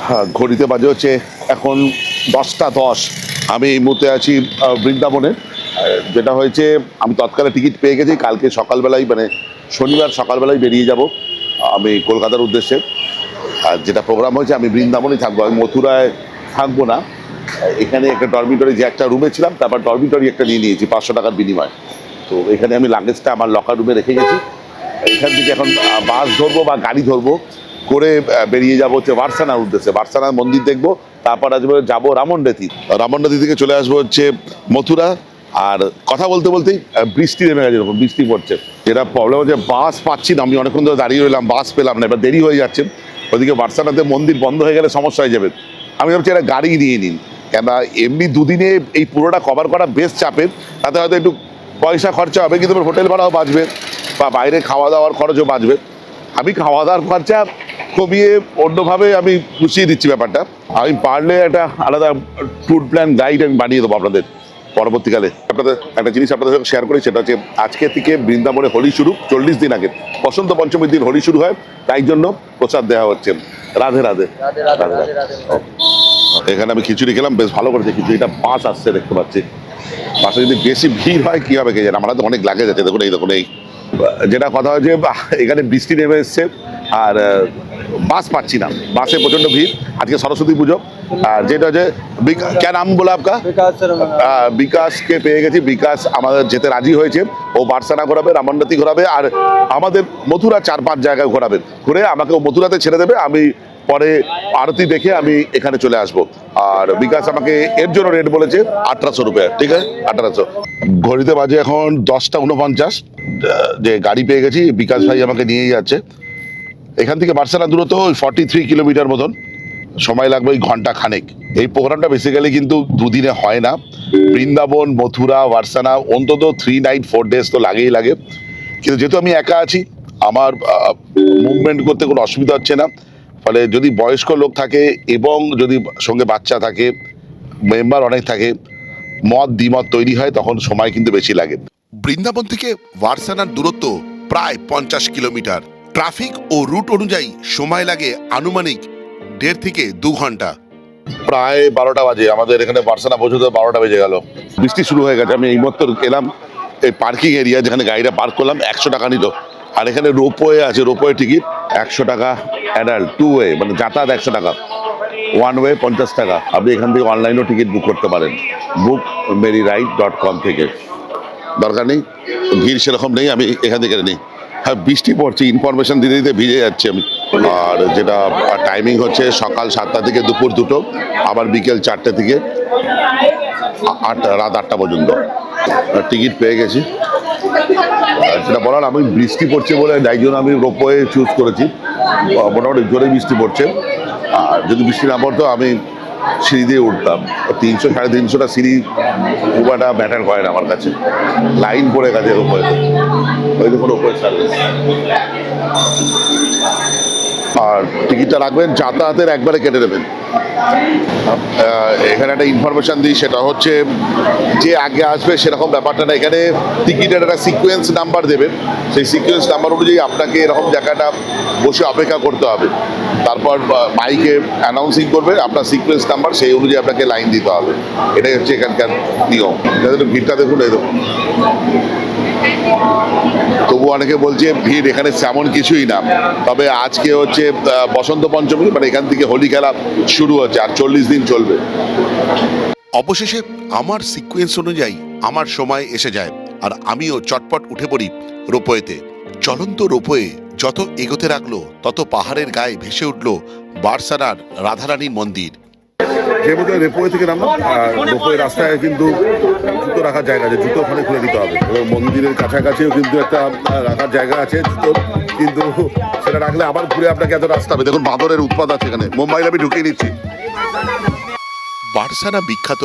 হ্যাঁ, ঘড়িতে বাজে হচ্ছে এখন 10টা 10। আমি এই মুহূর্তে আছি বৃন্দাবনে। যেটা হয়েছে, আমি তৎকালে টিকিট পেয়ে গেছি। কালকে সকালবেলায় মানে শনিবার সকালবেলায় বেরিয়ে যাব আমি কলকাতার উদ্দেশ্যে। আর যেটা প্রোগ্রাম হয়েছে, আমি বৃন্দাবনেই থাকবো, আমি মথুরায় থাকবো না। এখানে একটা ডরমিটরি, যে একটা রুমে ছিলাম, তারপর ডরমিটরি একটা নিয়ে নিয়েছি 500 টাকার বিনিময়। তো এখানে আমি লাগেজটা আমার লকার রুমে রেখে গেছি। এখান থেকে এখন বাস ধরবো বা গাড়ি ধরবো করে বেরিয়ে যাবো হচ্ছে বার্সানার উদ্দেশ্যে। বার্সানার মন্দির দেখবো, তারপর আসবো যাবো রামনরেতি। রামনরেতি থেকে চলে আসবো হচ্ছে মথুরা। আর কথা বলতে বলতেই বৃষ্টি নেমে গেছে, এরকম বৃষ্টি পড়ছে। যেটা প্রবলেম হচ্ছে, বাস পাচ্ছি না। আমি অনেকক্ষণ ধরে দাঁড়িয়ে রইলাম, বাস পেলাম না। এবার দেরি হয়ে যাচ্ছে। ওইদিকে বার্সানাতে মন্দির বন্ধ হয়ে গেলে সমস্যা হয়ে যাবে। আমি ভাবছি একটা গাড়ি নিয়ে নিন, কেননা এমনি দুদিনে এই পুরোটা কভার করা বেশ চাপের। তাতে হয়তো একটু পয়সা খরচা হবে, কিন্তু হোটেল ভাড়াও বাঁচবে বা বাইরে খাওয়া দাওয়ার খরচও বাঁচবে। আমি খাওয়া দাওয়ার খরচা কমিয়ে অন্যভাবে আমি গুছিয়ে দিচ্ছি ব্যাপারটা। আমি পারলে একটা আলাদা ট্যুর প্ল্যান গাইড আমি বানিয়ে দেবো আপনাদের পরবর্তীকালে। আপনাদের একটা জিনিস আপনাদের সঙ্গে শেয়ার করি, সেটা হচ্ছে আজকে থেকে বৃন্দাবনে হোলি শুরু। 40 দিন আগে বসন্ত পঞ্চমীর দিন হোলি শুরু হয়, তাই জন্য প্রসাদ দেওয়া হচ্ছে। রাধে রাধে রাধে রাধে। এখানে আমি খিচুড়ি খেলাম, বেশ ভালো করেছে খিচুড়িটা। বাস আসছে দেখতে পাচ্ছি। বাসে যদি বেশি ভিড় হয় কি হবে কে জানে। আমার তো অনেক লাগেজ আছে, দেখুন এই দেখুন। এই যেটা কথা হয়েছে, এখানে বৃষ্টি নেমে এসছে আর বাস পাচ্ছি না, বাসে প্রচন্ড ভিড়। আজকে সরস্বতী পুজো। আর যেটা হচ্ছে ক্যা নাম বলে আপকা, বিকাশকে পেয়ে গেছি। বিকাশ আমাদের যেতে রাজি হয়েছে। ও বার্সানা ঘোরাবে, রামনরেতি ঘোরাবে, আর আমাদের মথুরা 4-5 জায়গায় ঘোরাবে। ঘুরে আমাকে ও মথুরাতে ছেড়ে দেবে। আমি পরে আরতি দেখে আমি এখানে চলে আসবো। আর বিকাশ আমাকে এর জন্য রেট বলেছে 1800 রুপিয়া। ঠিক আছে, 1800। ঘড়িতে বাজে এখন 10টা 49। যে গাড়ি পেয়ে গেছি, বিকাশ ভাই আমাকে নিয়ে যাচ্ছে। এখান থেকে বার্সানা দূরত্ব 43 কিলোমিটার মতন। সময় লাগবে ওই ঘন্টা খানেক। এই প্রোগ্রামটা বেসিক্যালি কিন্তু দুদিনে হয় না। বৃন্দাবন, মথুরা, বার্সানা অন্তত 3 নাইট 4 ডেজ তো লাগেই লাগে। কিন্তু যেহেতু আমি একা আছি, আমার মুভমেন্ট করতে কোনো অসুবিধা হচ্ছে না। ফলে যদি বয়স্ক লোক থাকে এবং যদি সঙ্গে বাচ্চা থাকে, মেম্বার অনেক থাকে, মত দ্বিমত তৈরি হয়, তখন সময় কিন্তু বেশি লাগে। বৃন্দাবন থেকে বার্সানার দূরত্ব প্রায় 50 কিলোমিটার। ট্রাফিক ও রুট অনুযায়ী সময় লাগে আনুমানিক 1.5 থেকে 2 ঘন্টা। প্রায় 12টা বাজে, আমাদের এখানে বার্সানা পৌঁছতে 12টা বেজে গেল। বৃষ্টি শুরু হয়ে গেছে। আমি এইমাত্র এলাম এই পার্কিং এরিয়া, যেখানে গাড়িটা পার্ক করলাম। 100 টাকা নিল। আর এখানে রোপওয়ে আছে, রোপওয়ে টিকিট 100 টাকা অ্যাডাল্ট। 2 ওয়ে মানে যাতায়াত 100 টাকা, 1 ওয়ে 50 টাকা। আপনি এখান থেকে অনলাইনেও টিকিট বুক করতে পারেন, bookmeryride.com থেকে। দরকার নেই, ভিড় সেরকম নেই, আমি এখান থেকে নিই। হ্যাঁ, বৃষ্টি পড়ছে, ইনফরমেশন দিতে দিতে ভিজে যাচ্ছি আমি। আর যেটা টাইমিং হচ্ছে সকাল 7টা থেকে দুপুর 2টো, আবার বিকেল 4টে থেকে রাত 8টা পর্যন্ত। টিকিট পেয়ে গেছি। যেটা বলার, আমি বৃষ্টি পড়ছে বলে যাই জন্য আমি রোপওয়ে চুজ করেছি। মোটামুটি জোরে বৃষ্টি পড়ছে। আর যদি বৃষ্টি না পড়তো আমি সিঁড়ি দিয়ে উঠতাম। 300-350টা সিঁড়ি খুব একটা ম্যাটার করে না আমার কাছে। লাইন পড়ে গেছে রোপওয়ে, ওই দেখুন রোপওয়ে সার্ভিস। আর টিকিটটা রাখবেন, যাতায়াতের একবারে কেটে দেবেন। এখানে একটা ইনফরমেশন দিই, সেটা হচ্ছে যে আগে আসবে সেরকম ব্যাপারটা না। এখানে টিকিটের একটা সিকোয়েন্স নাম্বার দেবে। সেই সিকোয়েন্স নাম্বার অনুযায়ী আপনাকে এরকম জায়গাটা বসে অপেক্ষা করতে হবে। তারপর মাইকে অ্যানাউন্সিং করবে আপনার সিকোয়েন্স নাম্বার, সেই অনুযায়ী আপনাকে লাইন দিতে হবে। এটাই হচ্ছে এখানকার নিয়ম। ভিড়টা দেখুন, এই দেখুন। তবু অনেকে বলছে ভিড় এখানে তেমন কিছুই না। তবে আজকে হচ্ছে বসন্ত পঞ্চমী, মানে এখান থেকে হোলি খেলা শুরু হচ্ছে, আর 40 দিন চলবে। অবশেষে আমার সিকোয়েন্স অনুযায়ী আমার সময় এসে যায়, আর আমিও চটপট উঠে পড়ি রোপওয়েতে। চলন্ত রোপওয়ে যত এগোতে লাগলো, তত পাহাড়ের গায়ে ভেসে উঠল বার্সানার রাধারানীর মন্দির। যেহেতু রোপওয়ে থেকে নামলাম, রোপওয়ে রাস্তায় কিন্তু জুতো রাখার জায়গা আছে, জুতো ওখানে খুলে দিতে হবে। মন্দিরের কাছাকাছিও কিন্তু একটা রাখার জায়গা আছে জুতো, কিন্তু সেটা রাখলে আবার ঘুরে আপনাকে এত রাস্তা হবে। দেখুন বাঁদরের উৎপাত আছে এখানে। মুম্বাইলে আমি ঢুকিয়ে নিচ্ছি। বার্সানা বিখ্যাত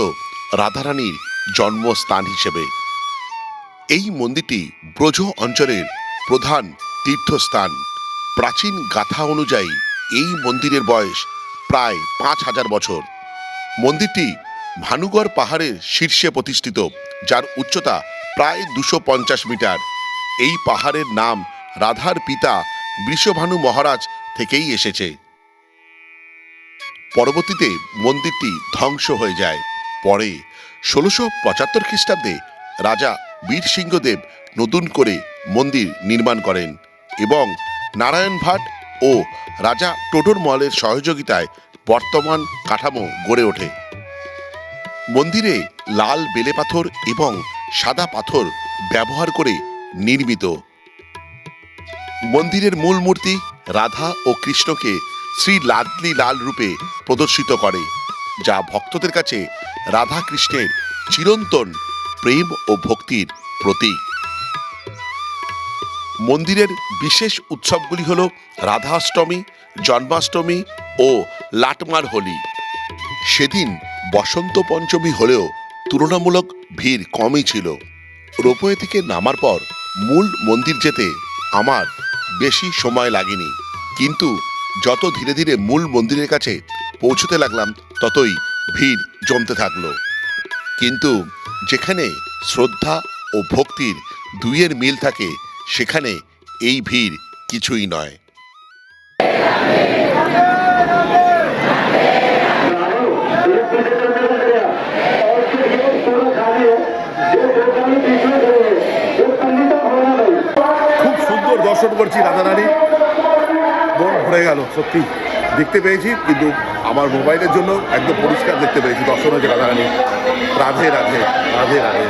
রাধারানীর জন্মস্থান হিসেবে এই মন্দিরটি ব্রজ অঞ্চলের প্রধান তীর্থস্থান। প্রাচীন গাথা অনুযায়ী এই মন্দিরের বয়স প্রায় 5000 বছর। মন্দিরটি ভানুগড় পাহাড়ের শীর্ষে প্রতিষ্ঠিত, যার উচ্চতা প্রায় 250 মিটার। এই পাহাড়ের নাম রাধার পিতা বৃষভানু মহারাজ থেকেই এসেছে। পরবর্তীতে মন্দিরটি ধ্বংস হয়ে যায়। পরে ১৬৭৫ খ্রিস্টাব্দে রাজা বীর সিংহদেব নতুন করে মন্দির নির্মাণ করেন এবং নারায়ণ ভাট ও রাজা টোডর মলের সহযোগিতায় বর্তমান কাঠামো গড়ে ওঠে। মন্দিরে লাল বেলে পাথর এবং সাদা পাথর ব্যবহার করে নির্মিত। মন্দিরের মূল মূর্তি রাধা ও কৃষ্ণকে শ্রী লাডলি লাল রূপে প্রদর্শিত করে, যা ভক্তদের কাছে রাধা কৃষ্ণের চিরন্তন প্রেম ও ভক্তির প্রতীক। মন্দিরের বিশেষ উৎসবগুলি হল রাধাষ্টমী, জন্মাষ্টমী ও লাটমার হোলি। সেদিন বসন্ত পঞ্চমী হলেও তুলনামূলক ভিড় কমই ছিল। রোপওয়ে থেকে নামার পর মূল মন্দির যেতে আমার বেশি সময় লাগেনি, কিন্তু যত ধীরে ধীরে মূল মন্দিরের কাছে পৌঁছতে লাগলাম ততই ভিড় জমতে থাকলো। কিন্তু যেখানে শ্রদ্ধা ও ভক্তির দুইয়ের মিল থাকে সেখানে এই ভিড় কিছুই নয়। খুব সুন্দর দর্শন করছি রাধারানী, মন ভরে গেল। সত্যি দেখতে পেয়েছি, কিন্তু আমার মোবাইলের জন্য একদম পরিষ্কার দেখতে পেয়েছি। দর্শন হয়েছে রাধারানী। রাধে রাধে রাধে রাধে।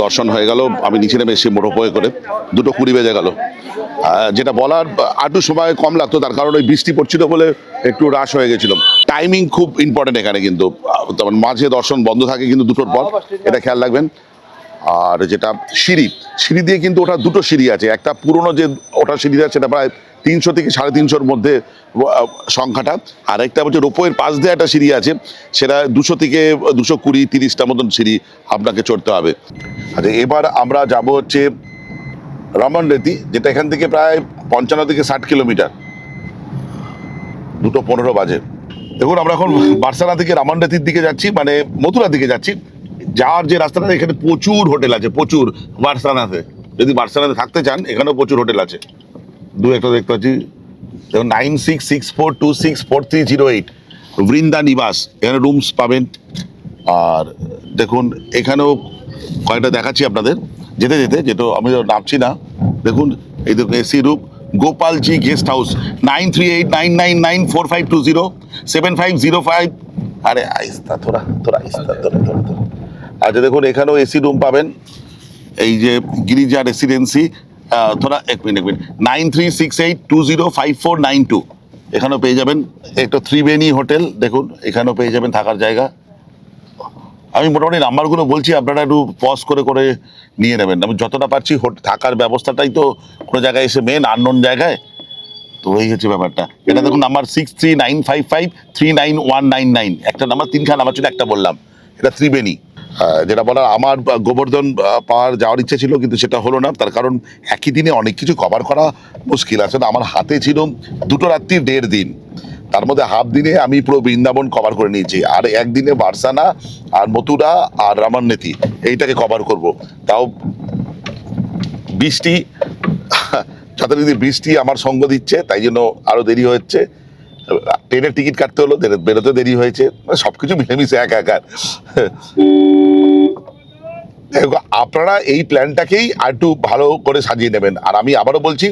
দর্শন হয়ে গেল। আমি নিচে নেমে এসে রোপওয়ে করে 2:20 বেজে গেল। যেটা বলার আরটু সময় কম লাগতো, তার কারণ ওই বৃষ্টি পড়ছিল বলে একটু রাশ হয়ে গেছিল। টাইমিং খুব ইম্পর্টেন্ট এখানে, কিন্তু মাঝে দর্শন বন্ধ থাকে কিন্তু 2টোর পর, এটা খেয়াল রাখবেন। আর যেটা সিঁড়ি দিয়ে কিন্তু ওটা 2টো সিঁড়ি আছে। একটা পুরনো যে ওটা সিঁড়ি আছে সেটা প্রায় 300 থেকে 350-র মধ্যে সংখ্যাটা, আর একটা হচ্ছে রোপওয়ের পাশ দিয়ে একটা সিঁড়ি আছে, সেটা 200 থেকে 220-30টা মতন সিঁড়ি আপনাকে চড়তে হবে। আচ্ছা, এবার আমরা যাব হচ্ছে রমন রেতি, যেটা এখান থেকে প্রায় 55 থেকে 60 কিলোমিটার। 2:15 বাজে। দেখুন, আমরা এখন বার্সানা থেকে রমন রেতির দিকে যাচ্ছি, মানে মথুরার দিকে যাচ্ছি। যাওয়ার যে রাস্তাটা, এখানে প্রচুর হোটেল আছে, প্রচুর। বার্সানাতে যদি বার্সানাতে থাকতে চান, এখানেও প্রচুর হোটেল আছে। একটা দেখতে পাচ্ছি, দেখুন 9664264308 বৃন্দা নিবাস, এখানে রুমস পাবেন। আর দেখুন এখানেও কয়েকটা দেখাচ্ছি আপনাদের যেতে যেতে, যেটা আমি নামছি না। দেখুন এই দেখুন AC room, Gopalji guest house, 9389994520 আরে আইস্তা তোরা আইস্তা তোরা। আচ্ছা দেখুন, এখানেও এসি রুম পাবেন। এই যে গিরিজা রেসিডেন্সি, থোড়া এক মিনিট 9368205492, এখানেও পেয়ে যাবেন। একটা ত্রিবেণী হোটেল, দেখুন এখানেও পেয়ে যাবেন থাকার জায়গা। আমি মোটামুটি নাম্বারগুলো বলছি, আপনারা একটু পজ করে করে নিয়ে নেবেন। আমি যতটা পারছি থাকার ব্যবস্থাটাই তো কোনো জায়গায় এসে মেন আননোন জায়গায়, তো এই হচ্ছে ব্যাপারটা। এটা দেখুন নাম্বার 6395539199, একটা নাম্বার, 3খানা নাম্বার ছিল, একটা বললাম। এটা ত্রিবেণী। যেটা বলার, আমার গোবর্ধন পাহাড় যাওয়ার ইচ্ছে ছিল, কিন্তু সেটা হলো না। তার কারণ একই দিনে অনেক কিছু কভার করা মুশকিল। আসলে আমার হাতে ছিল 2 রাত্রি 1.5 দিন, তার মধ্যে হাফ দিনে আমি পুরো বৃন্দাবন কভার করে নিয়েছি, আর একদিনে বার্সানা আর মথুরা আর রামান্নেতি এইটাকে কভার করব। তাও বৃষ্টি, যথারীতি বৃষ্টি আমার সঙ্গ দিচ্ছে, তাই জন্য আরো দেরি হচ্ছে। ট্রেনের টিকিট কাটতে হলো, বেরোতে দেরি হয়েছে, সবকিছু মিলেমিশে একাকার। আপনারা এই প্ল্যানটাকেই আর একটু ভালো করে সাজিয়ে নেবেন। আর আমি আবারও বলছি,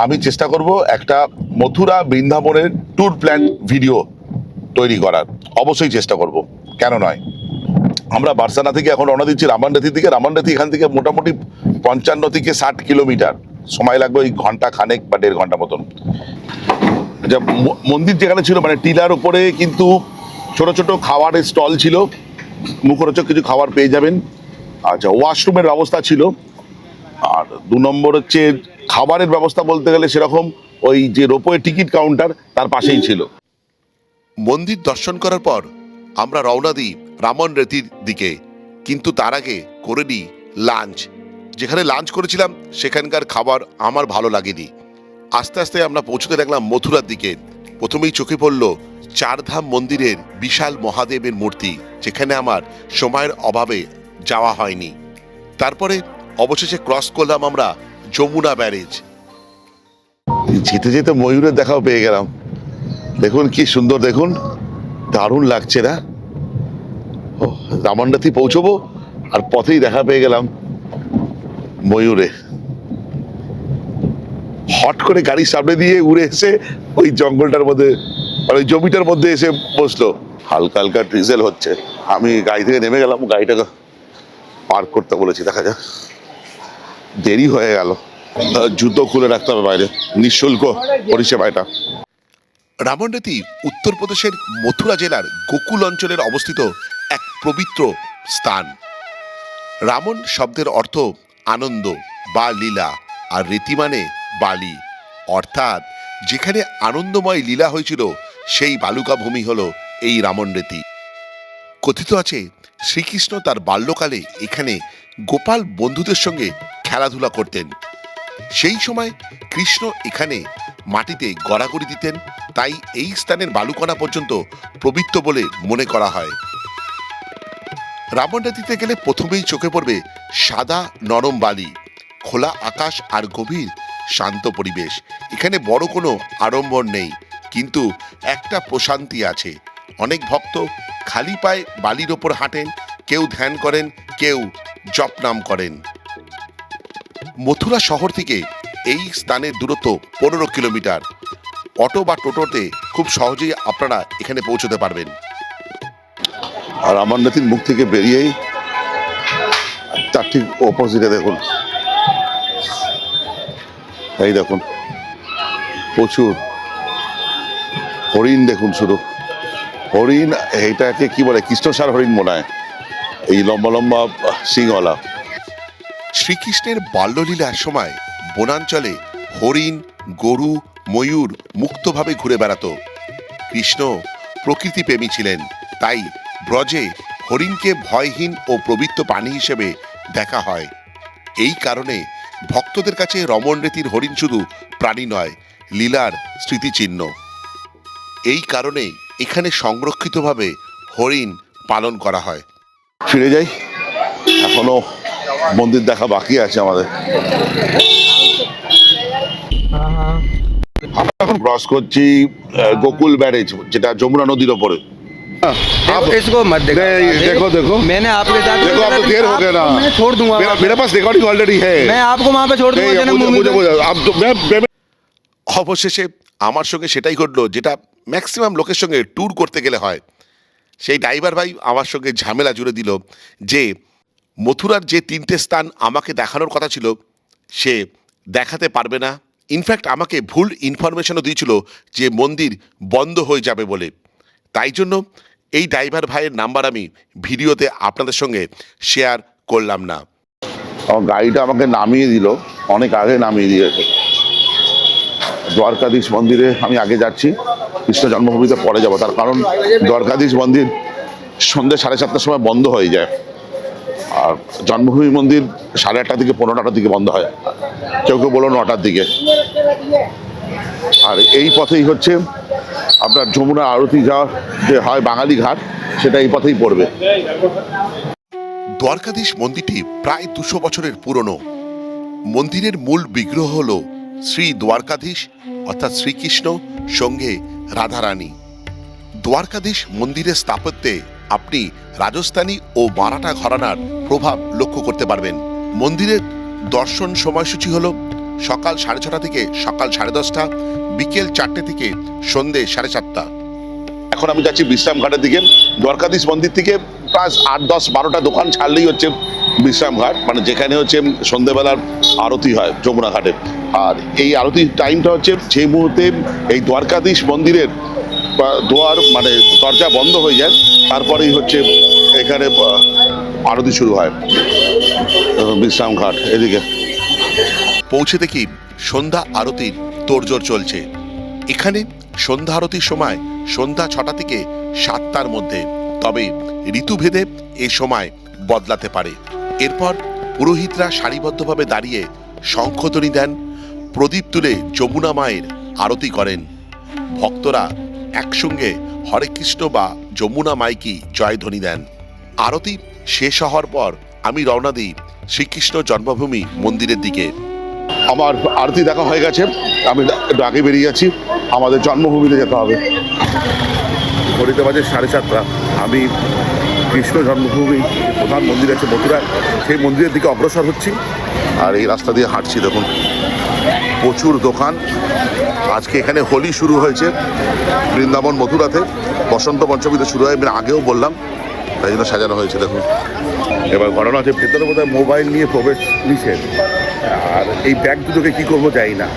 আমি চেষ্টা করব একটা মথুরা বৃন্দাবনের ট্যুর প্ল্যান ভিডিও তৈরি করার, অবশ্যই চেষ্টা করব, কেন নয়। আমরা বার্সানা থেকে এখন রওনা দিচ্ছি রামান্নেতির দিকে। রামান্নেতি এখান থেকে মোটামুটি 55 থেকে 60 কিলোমিটার, সময় লাগবে ওই ঘন্টা খানেক বা 1.5 ঘন্টা মতন। আচ্ছা, মন্দির যেখানে ছিল, মানে টিলার উপরে কিন্তু ছোট ছোট খাবারের স্টল ছিল, মুখরোচক কিছু খাবার পেয়ে যাবেন। আচ্ছা, ওয়াশরুমের ব্যবস্থা ছিল। আর 2 নম্বর হচ্ছে খাবারের ব্যবস্থা বলতে গেলে সেরকম ওই যে রোপওয়ে টিকিট কাউন্টার তার পাশেই ছিল। মন্দির দর্শন করার পর আমরা রওনা দিই রামন রেতির দিকে, কিন্তু তার আগে করে নিই লাঞ্চ। যেখানে লাঞ্চ করেছিলাম সেখানকার খাবার আমার ভালো লাগেনি। আস্তে আস্তে আমরা পৌঁছতে লাগলাম মথুরার দিকে। প্রথমেই চোখে পড়ল 4 ধাম মন্দিরের বিশাল মহাদেবের মূর্তি, যেখানে আমার সময়ের অভাবে যাওয়া হয়নি। তারপরে অবশেষে ক্রস করলাম আমরা যমুনা ব্যারেজ। যেতে যেতে ময়ূরের দেখাও পেয়ে গেলাম। দেখুন কি সুন্দর, দেখুন দারুণ লাগছে না? ও, রামন্ডাতি পৌঁছবো আর পথেই দেখা পেয়ে গেলাম ময়ূরে। হট করে গাড়ির সামনে দিয়ে উড়ে এসে ওই জঙ্গলটার মধ্যে, মানে ওই জমিটার মধ্যে এসে বসলো। হালকা হালকা ড্রিজেল হচ্ছে। আমি গাড়ি থেকে নেমে গেলাম, গাড়িটাকে পার্ক করতে বলেছি, দেখা যাক। দেরি হয়ে গেল, জুতো খুলে রাখতে হবে বাইরে, নিঃশুল্ক পরিষেবা এটা। রামনরেতি উত্তরপ্রদেশের মথুরা জেলার গোকুল অঞ্চলের অবস্থিত এক পবিত্র স্থান। রামন শব্দের অর্থ আনন্দ বা লীলা, আর রীতি মানে বালি, অর্থাৎ যেখানে আনন্দময় লীলা হয়েছিল সেই বালুকা ভূমি হলো এই রামনরেতি। কথিত আছে শ্রীকৃষ্ণ তার বাল্যকালে এখানে গোপাল বন্ধুদের সঙ্গে খেলাধুলা করতেন। সেই সময় কৃষ্ণ এখানে মাটিতে গড়াগড়ি দিতেন, তাই এই স্থানের বালুকণা পর্যন্ত পবিত্র বলে মনে করা হয়। রামনরেতিতে গেলে প্রথমেই চোখে পড়বে সাদা নরম বালি, খোলা আকাশ আর গভীর শান্ত পরিবেশ। এখানে বড় কোনো আড়ম্বর নেই, কিন্তু একটা প্রশান্তি আছে। অনেক ভক্ত খালি পায়ে বালির ওপর হাঁটেন, কেউ ধ্যান করেন, কেউ জপ নাম করেন। মথুরা শহর থেকে এই স্থানের দূরত্ব 15 কিলোমিটার। অটো বা টোটোতে খুব সহজেই আপনারা এখানে পৌঁছতে পারবেন। আর রামনরেতির মুখ থেকে বেরিয়েই তার ঠিক অপোজিটে দেখুন, এই দেখুন প্রচুর হরিণ। দেখুন শুধু হরিণ, এইটাকে কি বলে, কৃষ্ণসার হরিণ মনে হয়, এই লম্বা লম্বা সিংওয়ালা। শ্রীকৃষ্ণের বাল্যলীলার সময় বনাঞ্চলে হরিণ, গরু, ময়ূর মুক্তভাবে ঘুরে বেড়াতো। কৃষ্ণ প্রকৃতিপ্রেমী ছিলেন, তাই ব্রজে হরিণকে ভয়হীন ও পবিত্র প্রাণী হিসেবে দেখা হয়। এই কারণে ভক্তদের কাছে রামনরেতির হরিণ শুধু প্রাণী নয়, লীলার স্মৃতিচিহ্ন। এই কারণে এখানে সংরক্ষিতভাবে হরিণ পালন করা হয়। ফিরে যাই, এখনো মন্দির দেখা বাকি আছে আমাদের। আমরা এখন ক্রস করছি গোকুল ব্যারেজ, যেটা যমুনা নদীর ওপরে। देखो, इसको मत देखो। देखो देखो मैंने आपके साथ देखो, अब तो देर हो गया ना। मैं छोड़ दूंगा मेरा वहाँ पे। मेरे पास रिकॉर्डिंग ऑलरेडी है। मैं आपको वहाँ पे छोड़ दूंगा नहीं, मुझे जन्मभूमि मुझे पे। मुझे अब तो मैं অবশেষে আমার সঙ্গে সেটাই ঘটলো যেটা ম্যাক্সিমাম লোকের সঙ্গে ট্যুর করতে গেলে হয়। সেই ড্রাইভার ভাই আমার সঙ্গে ঝামেলা জুড়ে দিল যে মথুরার যে 3টে স্থান আমাকে দেখানোর কথা ছিল সে দেখাতে পারবে না। ইনফ্যাক্ট আমাকে ভুল ইনফরমেশনও দিয়েছিল যে মন্দির বন্ধ হয়ে যাবে বলে। তাই জন্য এই ড্রাইভার ভাইয়ের নাম্বার আমি ভিডিওতে আপনাদের সঙ্গে শেয়ার করলাম না। আমার গাড়িটা আমাকে নামিয়ে দিল, অনেক আগে নামিয়ে দিয়েছে। দ্বারকাধীশ মন্দিরে আমি আগে যাচ্ছি, কৃষ্ণ জন্মভূমিতে পরে যাব। তার কারণ দ্বারকাধীশ মন্দির সন্ধ্যে 7:30টার সময় বন্ধ হয়ে যায়, আর জন্মভূমি মন্দির 8:30 থেকে 15টার দিকে বন্ধ হয়, কেউ কেউ বলো 9টার দিকে। আর এই পথেই হচ্ছে আপনার যমুনা আরতি যাওয়ার যে হয় বাঙালি ঘাট, সেটা এই পথেই পড়বে। দ্বারকাধীশ মন্দিরটি প্রায় 200 বছরের পুরনো। মন্দিরের মূল বিগ্রহ হল শ্রী দ্বারকাধীশ, অর্থাৎ শ্রীকৃষ্ণ সঙ্গে রাধারানী। দ্বারকাধীশ মন্দিরের স্থাপত্যে আপনি রাজস্থানী ও মারাঠা ঘরানার প্রভাব লক্ষ্য করতে পারবেন। মন্দিরের দর্শন সময়সূচি হল সকাল 6:30 থেকে সকাল 10:30, বিকেল 4টে থেকে সন্ধে 4:30। এখন আমি যাচ্ছি বিশ্রাম ঘাটের দিকে। দ্বারকাধীশ মন্দির থেকে প্রায় 8, 10, 12টা দোকান ছাড়লেই হচ্ছে বিশ্রাম ঘাট, মানে যেখানে হচ্ছে সন্ধ্যেবেলার আরতি হয় যমুনা ঘাটে। আর এই আরতির টাইমটা হচ্ছে সেই মুহূর্তে এই দ্বারকাধীশ মন্দিরের দুয়ার মানে দরজা বন্ধ হয়ে যায়, তারপরেই হচ্ছে এখানে আরতি শুরু হয়। বিশ্রাম ঘাট এদিকে পৌঁছে দেখি সন্ধ্যা আরতির তোড়জোড় চলছে। এখানে সন্ধ্যা আরতির সময় সন্ধ্যা 6টা থেকে 7টার মধ্যে, তবে ঋতুভেদে এ সময় বদলাতে পারে। এরপর পুরোহিতরা সারিবদ্ধভাবে দাঁড়িয়ে শঙ্খধ্বনি দেন, প্রদীপ তুলে যমুনা মায়ের আরতি করেন। ভক্তরা একসঙ্গে হরে কৃষ্ণ বা যমুনা মাইকি জয়ধ্বনি দেন। আরতি শেষ হওয়ার পর আমি রওনা দিই শ্রীকৃষ্ণ জন্মভূমি মন্দিরের দিকে। আমার আরতি দেখা হয়ে গেছে, আমি একটু আগে বেরিয়ে যাচ্ছি, আমাদের জন্মভূমিতে যেতে হবে। ঘড়িতে বাজে 7:30। আমি কৃষ্ণ জন্মভূমি প্রধান মন্দির আছে মথুরা, সেই মন্দিরের দিকে অগ্রসর হচ্ছি। আর এই রাস্তা দিয়ে হাঁটছি, দেখুন প্রচুর দোকান। আজকে এখানে হোলি শুরু হয়েছে বৃন্দাবন মথুরাতে, বসন্ত পঞ্চমীতে শুরু হয়, আমি আগেও বললাম, তাই জন্য সাজানো হয়েছে দেখুন। এবার ঘটনা হচ্ছে ভেতরে বোধহয় মোবাইল নিয়ে প্রবেশ নিষেধ, আর এই ব্যাগ দুটোকে কী করবো জানি না।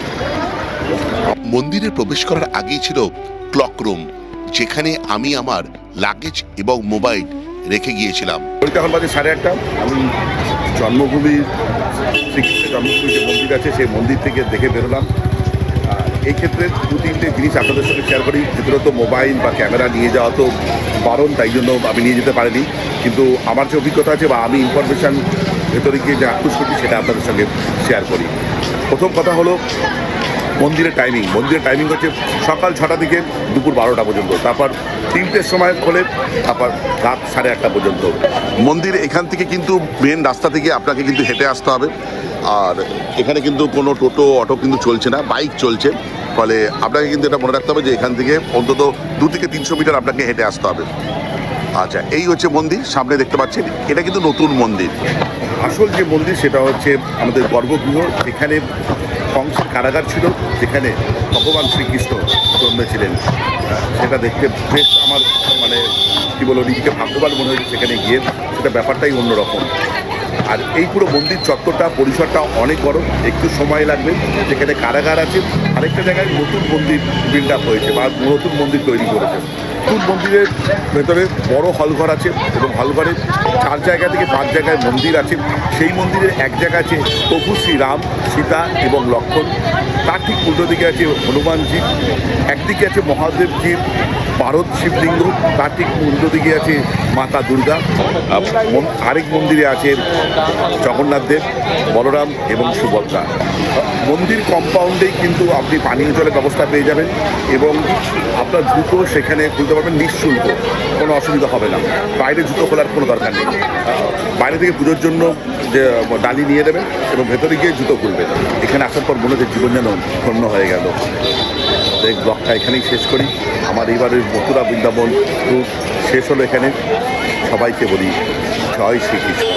মন্দিরে প্রবেশ করার আগেই ছিল ক্লক রুম, যেখানে আমি আমার লাগেজ এবং মোবাইল রেখে গিয়েছিলাম। ঘড়িতে এখন বাজে 8:30। আমি জন্মভূমি, শ্রীকৃষ্ণের জন্মভূমি যে মন্দির আছে সেই মন্দির থেকে দেখে বেরোলাম। আর এই ক্ষেত্রে 2-3টে জিনিস আপনাদের সঙ্গে শেয়ার করি। ভেতরে তো মোবাইল বা ক্যামেরা নিয়ে যাওয়া তো বারণ, তাই জন্য আমি নিয়ে যেতে পারিনি, কিন্তু আমার যে অভিজ্ঞতা আছে বা আমি ইনফরমেশান ভেতরে গিয়ে যে আত্মস করছি সেটা আপনাদের সঙ্গে শেয়ার করি। প্রথম কথা হলো মন্দিরের টাইমিং। মন্দিরের টাইমিং হচ্ছে সকাল 6টা থেকে দুপুর 12টা পর্যন্ত, তারপর 3টের সময় খোলে, তারপর রাত 8:30 পর্যন্ত। মন্দির এখান থেকে কিন্তু মেন রাস্তা থেকে আপনাকে কিন্তু হেঁটে আসতে হবে, আর এখানে কিন্তু কোনো টোটো অটো কিন্তু চলছে না, বাইক চলছে। ফলে আপনাকে কিন্তু এটা মনে রাখতে হবে যে এখান থেকে অন্তত 200 থেকে 300 মিটার আপনাকে হেঁটে আসতে হবে। আচ্ছা, এই হচ্ছে মন্দির, সামনে দেখতে পাচ্ছেন, এটা কিন্তু নতুন মন্দির। আসল যে মন্দির সেটা হচ্ছে আমাদের গর্ভগৃহ, যেখানে কংসের কারাগার ছিল, যেখানে ভগবান শ্রীকৃষ্ণ জন্মেছিলেন। সেটা দেখতে বেশ আমার মানে কী বলবো, নিজেকে ভাগ্যবান মনে হয়েছে সেখানে গিয়ে, সেটা ব্যাপারটাই অন্যরকম। আর এই পুরো মন্দির চত্বরটা, পরিসরটা অনেক বড়, একটু সময় লাগবে। যেখানে কারাগার আছে, আরেকটা জায়গায় নতুন মন্দির বিল্ড আপ হয়েছে বা নতুন মন্দির তৈরি করেছে। নতুন মন্দিরের ভেতরে বড় হলঘর আছে, এবং হলঘরে 4 জায়গা থেকে 5 জায়গায় মন্দির আছে। সেই মন্দিরের এক জায়গা আছে প্রভু শ্রীরাম, সীতা এবং লক্ষ্মণ, তার ঠিক উল্টো দিকে আছে হনুমানজি, একদিকে আছে মহাদেবজির ভারত শিবলিঙ্গ, তার ঠিক উল্টো দিকে আছে মাতা দুর্গা, আরেক মন্দিরে আছে জগন্নাথ দেব, বলরাম এবং সুভদ্রা। মন্দির কম্পাউন্ডেই কিন্তু আপনি পানীয় জলের ব্যবস্থা পেয়ে যাবেন, এবং আপনার জুতো সেখানে খুলতে পারবেন নিঃশুল্ক, কোনো অসুবিধা হবে না। বাইরে জুতো খোলার কোনো দরকার নেই, বাইরে থেকে পুজোর জন্য যে ডালি নিয়ে নেবেন এবং ভেতরে গিয়ে জুতো খুলবেন। এখানে আসার পর মনে হচ্ছে জীবন যেন ধন্য হয়ে গেল। এই ব্লগটা এখানেই শেষ করি। আমার এইবারের মথুরা বৃন্দাবন ট্যুর শেষ হলো এখানে। সবাইকে বলি জয় শ্রীকৃষ্ণ।